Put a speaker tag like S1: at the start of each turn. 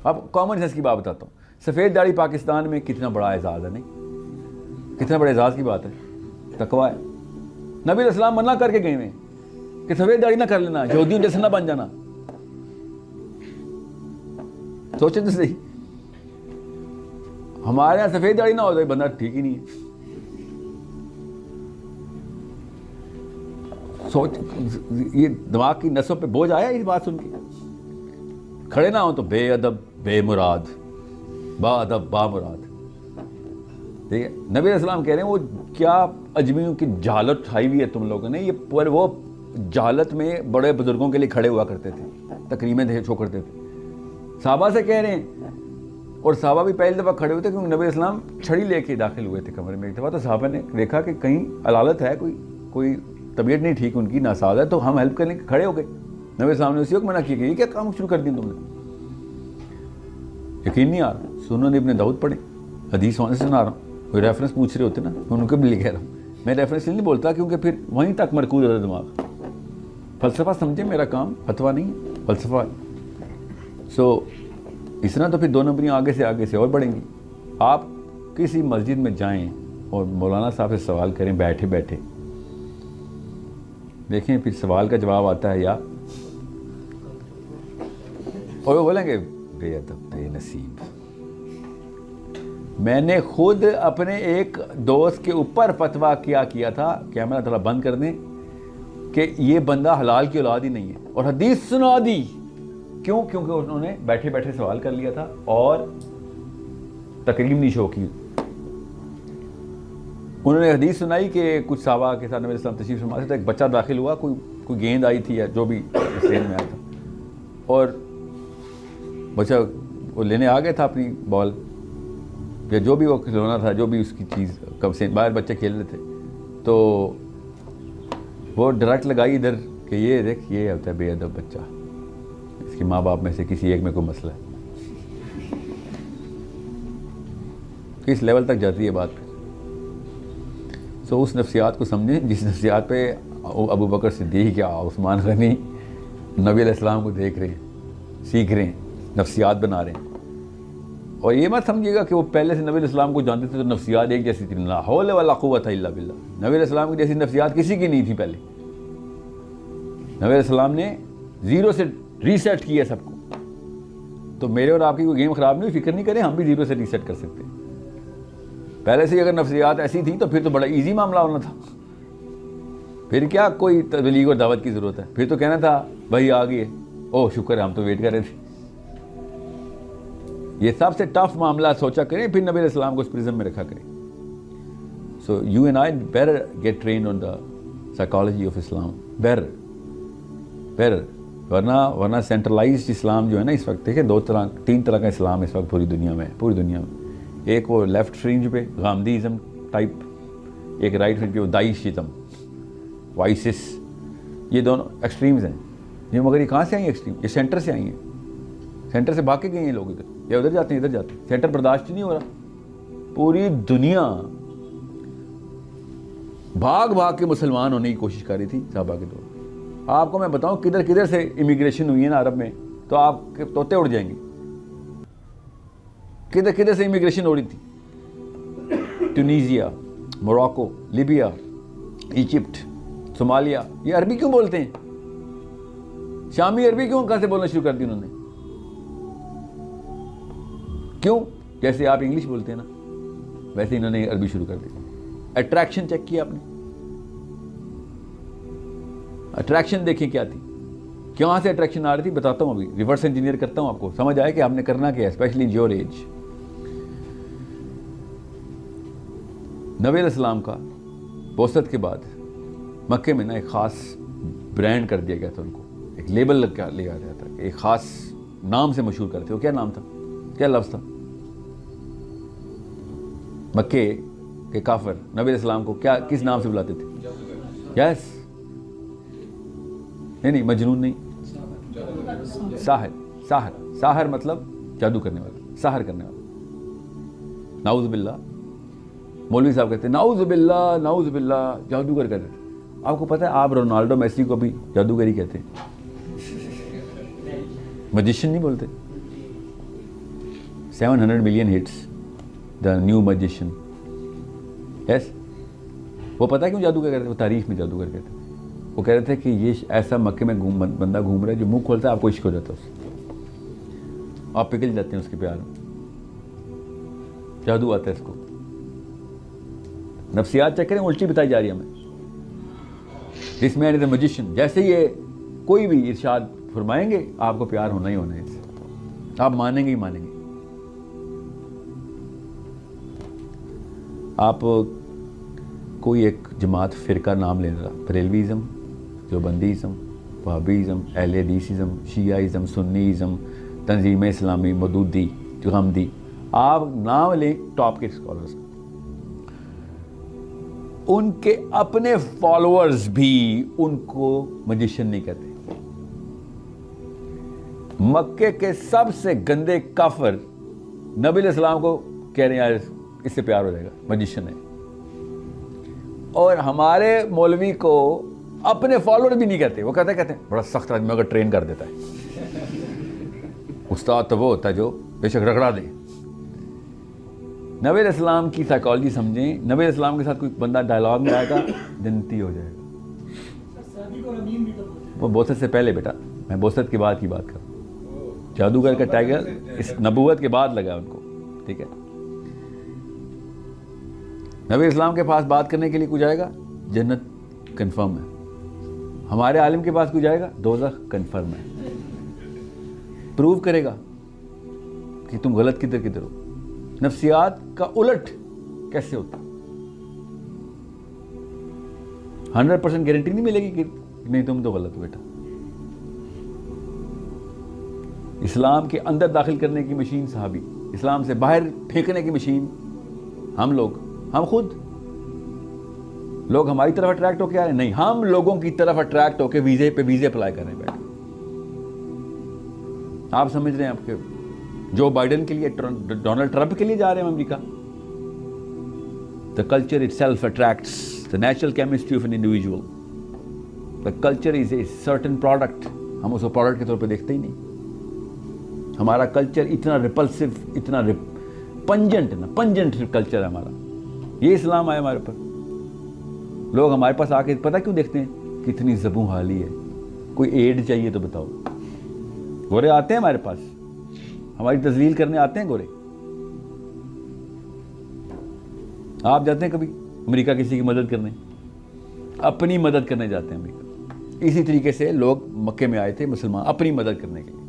S1: اب common sense کی بات بتاتا ہوں. سفید داڑھی پاکستان میں کتنا بڑا اعزاز ہے, نہیں کتنا بڑے اعزاز کی بات ہے, تقویٰ ہے. نبی علیہ السلام منع کر کے گئے ہوئے کہ سفید داڑھی نہ کر لینا, یہودیوں جیسے نہ بن جانا. سوچیں تو صحیح, ہمارے یہاں سفید داڑھی نہ ہو جائے بندہ ٹھیک ہی نہیں ہے. سوچ, یہ دماغ کی نسوں پہ بوجھ آیا اس بات سن کے. کھڑے نہ ہوں تو بے ادب بے مراد, با ادب با مراد. ٹھیک ہے, نبی علیہ السلام کہہ رہے ہیں وہ کیا اجمیوں کی جہالت اٹھائی ہوئی ہے تم لوگوں نے. یہ وہ جہالت میں بڑے بزرگوں کے لیے کھڑے ہوا کرتے تھے, تقریباً چھو کرتے تھے. صحابہ سے کہہ رہے ہیں, اور صحابہ بھی پہلی دفعہ کھڑے ہوتے کیونکہ نبی علیہ السلام چھڑی لے کے داخل ہوئے تھے کمرے میں ایک دفعہ. تو صحابہ نے دیکھا کہ کہیں علالت ہے, کوئی طبیعت نہیں ٹھیک ان کی, ناساز ہے, تو ہم ہیلپ کرنے کے کھڑے ہو گئے. نبی علیہ السلام نے اسی وقت منع کیا کہ یہ کیا کام شروع کر دیا تم نے. یقین نہیں آ رہا, سنن ابن داؤد پڑھیں, حدیث وہاں سے سنا رہا ہوں, کوئی ریفرنس پوچھ رہے ہوتے نا, میں ان کو بھی لے کہہ رہا ہوں. میں ریفرنس نہیں بولتا کیونکہ پھر وہیں تک مرکوز ہوتا ہے دماغ. فلسفہ سمجھے, میرا کام فتویٰ نہیں ہے, فلسفہ ہے. سو اس طرح تو پھر 2 نمبریاں آگے سے اور بڑھیں گی. آپ کسی مسجد میں جائیں اور مولانا صاحب سے سوال کریں بیٹھے بیٹھے, دیکھیں پھر سوال کا جواب آتا ہے یا, اور وہ بولیں گے بے ادب بے نصیب. میں نے خود اپنے ایک دوست کے اوپر فتویٰ کیا تھا, کیمرہ تھوڑا بند کر دیں, کہ یہ بندہ حلال کی اولاد ہی نہیں ہے, اور حدیث سنا دی. کیوں؟ کیونکہ انہوں نے بیٹھے بیٹھے سوال کر لیا تھا اور تقریم نہیں شو کی. انہوں نے حدیث سنائی کہ کچھ صحابہ کے ساتھ نبی علیہ السلام تشریف فرما تھے, تو ایک بچہ داخل ہوا, کوئی گیند آئی تھی یا جو بھی ذہن میں آیا تھا, اور بچہ وہ لینے آ گیا تھا اپنی بال یا جو بھی وہ کھلونا تھا, جو بھی اس کی چیز, کب سے باہر بچے کھیل رہے تھے, تو وہ ڈائریکٹ لگائی ادھر کہ یہ دیکھ یہ ہوتا ہے بے ادب بچہ, اس کی ماں باپ میں سے کسی ایک میں کوئی مسئلہ ہے. کس لیول تک جاتی ہے بات. سو اس نفسیات کو سمجھیں جس نفسیات پہ ابو بکر صدیق یا عثمان غنی نبی علیہ السلام کو دیکھ رہے ہیں, سیکھ رہے ہیں, نفسیات بنا رہے ہیں. اور یہ مت سمجھیے گا کہ وہ پہلے سے نبی علیہ السلام کو جانتے تھے تو نفسیات ایک جیسی تھی. لا حول ولا قوت الا باللہ. نبی علیہ السلام کی جیسی نفسیات کسی کی نہیں تھی پہلے. نبی علیہ السلام نے زیرو سے ریسیٹ کیا سب کو. تو میرے اور آپ کی کوئی گیم خراب نہیں ہوئی, فکر نہیں کریں, ہم بھی زیرو سے ریسیٹ کر سکتے ہیں. پہلے سے اگر نفسیات ایسی تھیں تو پھر تو بڑا ایزی معاملہ ہونا تھا. پھر کیا کوئی تبلیغ اور دعوت کی ضرورت ہے, پھر تو کہنا تھا بھائی آ گئی ہے, اوہ شکر ہے ہم تو ویٹ کر رہے تھے. یہ سب سے ٹف معاملہ سوچا کریں, پھر نبی علیہ السلام کو اس پرزم میں رکھا کریں. So you and I better get trained on the psychology of Islam, better. ورنہ سینٹرلائزڈ اسلام جو ہے نا اس وقت, دیکھیں 3 طرح کا اسلام اس وقت پوری دنیا میں. ایک وہ لیفٹ فرنج پہ غامدیزم ٹائپ, ایک رائٹ فرنج پہ وہ داعشزم, وائسس. یہ دونوں ایکسٹریمز ہیں. یہ مگر یہ کہاں سے آئی ہیں ایکسٹریم؟ یہ سینٹر سے آئی ہیں. سینٹر سے بھاگ کے گئے ہیں لوگ, ادھر یا ادھر جاتے ہیں ادھر جاتے ہیں. سینٹر برداشت نہیں ہو رہا. پوری دنیا بھاگ کے مسلمان ہونے کی کوشش کر رہی تھی صحابہ کے دور. آپ کو میں بتاؤں کدھر سے امیگریشن ہوئی ہے نا عرب میں, تو آپ کے طوطے اڑ جائیں گے. کدھر سے امیگریشن ہو رہی تھی. ٹونیزیا, موراکو, لیبیا, ایجپٹ, صومالیہ. یہ عربی کیوں بولتے ہیں؟ شامی عربی کیوں کہاں سے بولنا شروع کر دی انہوں نے؟ کیوں؟ جیسے آپ انگلش بولتے ہیں نا ویسے انہوں نے عربی شروع کر دی. اٹریکشن چیک کیا آپ نے؟ اٹریکشن دیکھیں کیا تھی, کہاں سے اٹریکشن آ رہی تھی. بتاتا ہوں, ابھی ریورس انجینئر کرتا ہوں, آپ کو سمجھ آئے کہ ہم نے کرنا کیا ہے, اسپیشلی ان یور ایج. نبی علیہ السلام کا بعثت کے بعد مکے میں نا ایک خاص برانڈ کر دیا گیا تھا ان کو, ایک لیبل لگا گیا تھا, ایک خاص نام سے مشہور کرتے. وہ کیا نام تھا, کیا لفظ تھا؟ مکے کے کافر نبی علیہ السلام کو کس نام سے بلاتے تھے؟ یس, نہیں مجنون نہیں, ساحر مطلب جادو کرنے والا, ساحر کرنے والا. نعوذ باللہ. مولوی صاحب کہتے ہیں نعوذ باللہ جادوگر کہتے تھے. آپ کو پتہ ہے آپ رونالڈو میسی کو بھی جادوگر ہی کہتے ہیں, مجیشین نہیں بولتے. 700 million hits, the new magician. Yes, وہ پتہ ہے کیوں جادوگر کہتے ہیں؟ وہ تاریخ میں جادوگر کہتے ہیں. وہ کہہ رہے تھے کہ یہ ایسا مکے میں بندہ گھوم رہا ہے جو منہ کھولتا ہے آپ کو عشق ہو جاتا ہے اس سے, آپ پگھل جاتے ہیں اس کے پیار میں, جادو آتا ہے اس کو. نفسیات چیک کریں, الٹی بتائی جا رہی ہے ہمیں. دس مین از اے میجیشین. جیسے یہ کوئی بھی ارشاد فرمائیں گے آپ کو پیار ہونا ہی ہونا ہے اس سے, آپ مانیں گے ہی مانیں گے. آپ کوئی ایک جماعت فرقہ نام لے رہا, بریلویزم, دیوبندیزم, وہابیزم, اہل حدیثزم, شیعہزم, سنیزم, تنظیم اسلامی, مودودی, غامدی, آپ نام لیں ٹاپ کے اسکالرس, ان کے اپنے فالوورز بھی ان کو میجیشین نہیں کہتے. مکے کے سب سے گندے کافر نبی علیہ السلام کو کہہ رہے ہیں یار اس سے پیار ہو جائے گا, میجیشین ہے. اور ہمارے مولوی کو اپنے فالوور بھی نہیں کہتے, وہ کہتے ہیں بڑا سخت آدمی اگر ٹرین کر دیتا ہے. استاد تو وہ ہوتا ہے جو بے شک رگڑا دے. نبی علیہ السلام کی سائیکالوجی سمجھیں. نبی علیہ السلام کے ساتھ کوئی بندہ ڈائلاگ میں آئے گا جنتی ہو جائے گا. وہ بوست سے پہلے بیٹا, میں بوست کے بعد کی بات کر رہا ہوں. جادوگر کا ٹائگر اس نبوت کے بعد لگا ان کو, ٹھیک ہے. نبی اسلام کے پاس بات کرنے کے لیے کوئی جائے گا جنت کنفرم ہے. ہمارے عالم کے پاس کوئی جائے گا دوزخ کنفرم ہے. پروو کرے گا کہ تم غلط کدھر ہو. نفسیات کا الٹ کیسے ہوتا, 100% گارنٹی نہیں ملے گی کہ نہیں تم تو غلط ہو بیٹا. اسلام کے اندر داخل کرنے کی مشین صحابی, اسلام سے باہر پھینکنے کی مشین ہم لوگ, ہم خود. لوگ ہماری طرف اٹریکٹ ہو کے آ رہے ہیں, نہیں, ہم لوگوں کی طرف اٹریکٹ ہو کے ویزے اپلائی کر رہے ہیں بیٹھے. آپ سمجھ رہے ہیں آپ کے جو بائیڈن کے لیے, ڈونلڈ ٹرمپ کے لیے جا رہے ہیں امریکہ. The culture itself attracts the natural chemistry of an individual. The culture is a certain product. ہم اس کو پروڈکٹ کے طور پہ دیکھتے ہی نہیں. ہمارا کلچر اتنا ریپلسو, اتنا پنجنٹ کلچر ہے ہمارا. یہ اسلام آیا ہمارے پر. لوگ ہمارے پاس آ کے پتہ کیوں دیکھتے ہیں کتنی زبوں حالی ہے, کوئی ایڈ چاہیے تو بتاؤ. گورے آتے ہیں ہمارے پاس, ہماری تذلیل کرنے آتے ہیں گورے. آپ جاتے ہیں کبھی امریکہ کسی کی مدد کرنے؟ اپنی مدد کرنے جاتے ہیں امریکہ. اسی طریقے سے لوگ مکے میں آئے تھے مسلمان اپنی مدد کرنے کے لیے.